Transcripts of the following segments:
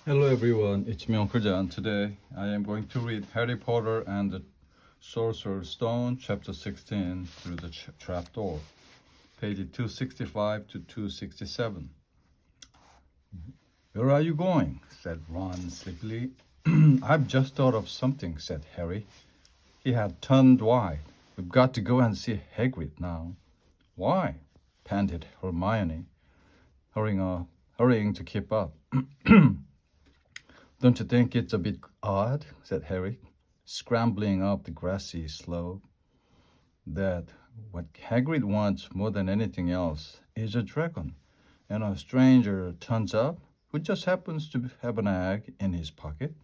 Hello everyone, it's me Uncle John. Today I am going to read Harry Potter and the Sorcerer's Stone, Chapter 16, through the trapdoor, page 265 to 267. Where are you going? Said Ron sleepily. I've just thought of something, said Harry. He had turned white. We've got to go and see Hagrid now. Why? Panted Hermione, hurrying to keep up. Don't you think it's a bit odd, said Harry, scrambling up the grassy slope, that what Hagrid wants more than anything else is a dragon, and a stranger turns up who just happens to have an egg in his pocket?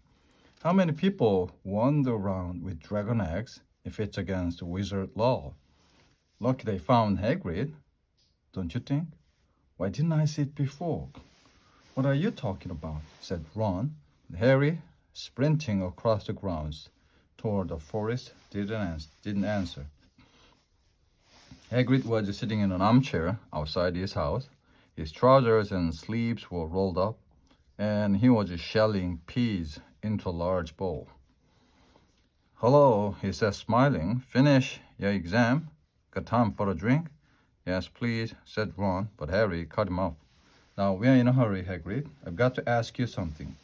How many people wander around with dragon eggs if it's against wizard law? Lucky they found Hagrid, don't you think? Why didn't I see it before? What are you talking about? Said Ron. Harry, sprinting across the grounds toward the forest, didn't answer. Hagrid was sitting in an armchair outside his house. His trousers and sleeves were rolled up, and he was shelling peas into a large bowl. Hello, he said, smiling. Finish your exam? Got time for a drink? Yes, please, said Ron, but Harry cut him off. Now, we're in a hurry, Hagrid. I've got to ask you something.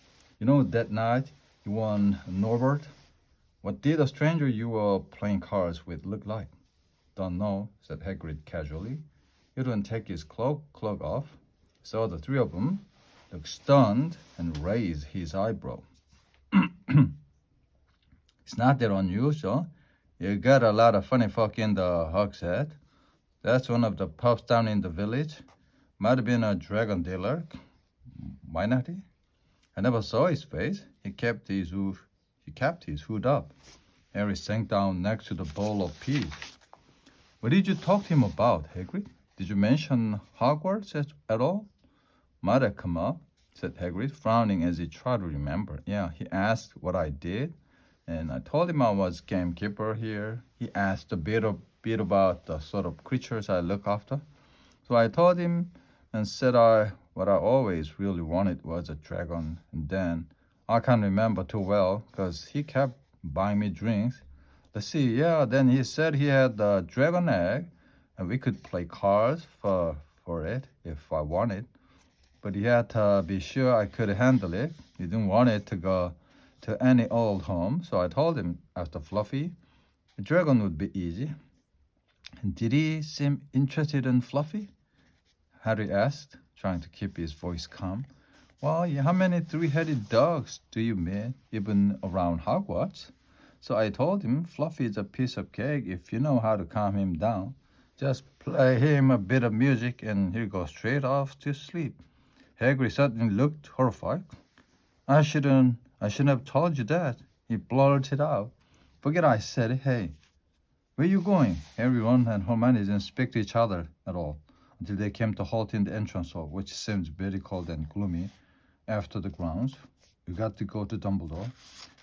You know that night you won Norbert? What did the stranger you were playing cards with look like? Don't know, said Hagrid casually. He didn't take his cloak off, so the three of them looked stunned and raised his eyebrow. It's not that unusual. You got a lot of funny folk in the Hogshead. That's one of the pubs down in the village. Might have been a dragon dealer. Why not he? I never saw his face. He kept his hood up. Harry sank down next to the bowl of peas. What did you talk to him about, Hagrid? Did you mention Hogwarts at all? Might have come up, said Hagrid, frowning as he tried to remember. Yeah, he asked what I did, and I told him I was gamekeeper here. He asked a bit about the sort of creatures I look after. So I told him and said what I always really wanted was a dragon. And then I can't remember too well because he kept buying me drinks. Let's see, yeah, then he said he had the dragon egg and we could play cards for it if I wanted. But he had to be sure I could handle it. He didn't want it to go to any old home. So I told him after Fluffy, a dragon would be easy. And did he seem interested in Fluffy? Harry asked, trying to keep his voice calm. Well, how many three-headed dogs do you meet, even around Hogwarts? So I told him Fluffy is a piece of cake if you know how to calm him down. Just play him a bit of music and he'll go straight off to sleep. Hagrid suddenly looked horrified. I shouldn't have told you that, he blurted out. Forget I said it. Hey, where you going? Harry, Ron, and Hermione didn't speak to each other at all until they came to halt in the entrance hall, which seemed very cold and gloomy after the grounds. We got to go to Dumbledore.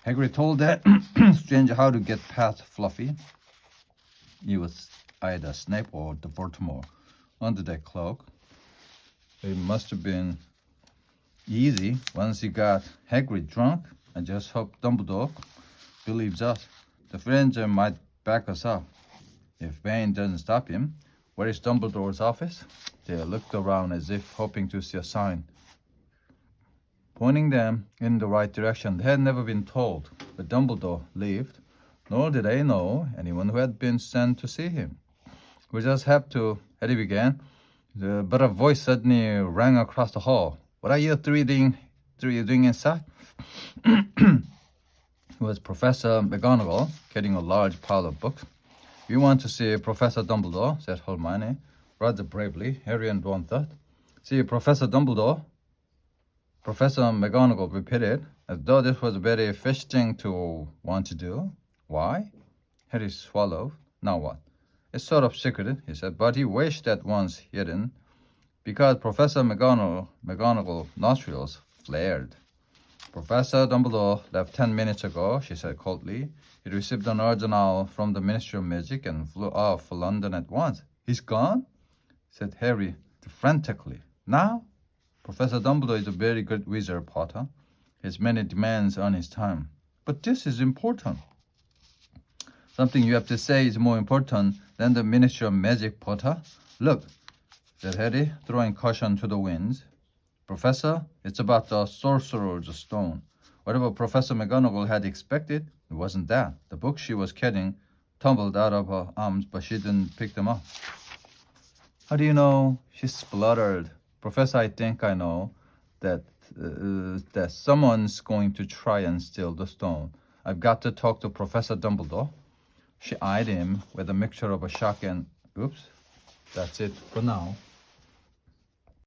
Hagrid told that stranger how to get past Fluffy. He was either Snape or the Voldemort under that cloak. It must have been easy once he got Hagrid drunk. I just hope Dumbledore believes us. The stranger might back us up. If Bane doesn't stop him, where is Dumbledore's office? They looked around as if hoping to see a sign pointing them in the right direction. They had never been told that Dumbledore lived, nor did they know anyone who had been sent to see him. We just have to, Eddie began, but a voice suddenly rang across the hall. What are you three doing inside? It was Professor McGonagall carrying a large pile of books. We want to see Professor Dumbledore, said Hermione, rather bravely. Harry and Ron thought. See Professor Dumbledore? Professor McGonagall repeated, as though this was a very fish thing to want to do. Why? Harry swallowed. Now what? It's sort of secret, he said, but he wished that once hidden, because Professor McGonagall's nostrils flared. Professor Dumbledore left 10 minutes ago, she said coldly. He received an urgent hour from the Ministry of Magic and flew off for London at once. He's gone? Said Harry frantically. Now? Professor Dumbledore is a very good wizard, Potter. his many demands on his time. But this is important. Something you have to say is more important than the Ministry of Magic, Potter. Look, said Harry, throwing caution to the winds. Professor, it's about the Sorcerer's Stone. Whatever Professor McGonagall had expected, it wasn't that. The book she was carrying tumbled out of her arms, but she didn't pick them up. How do you know? She spluttered. Professor, I think I know that someone's going to try and steal the stone. I've got to talk to Professor Dumbledore. She eyed him with a mixture of a shock and, oops, that's it for now.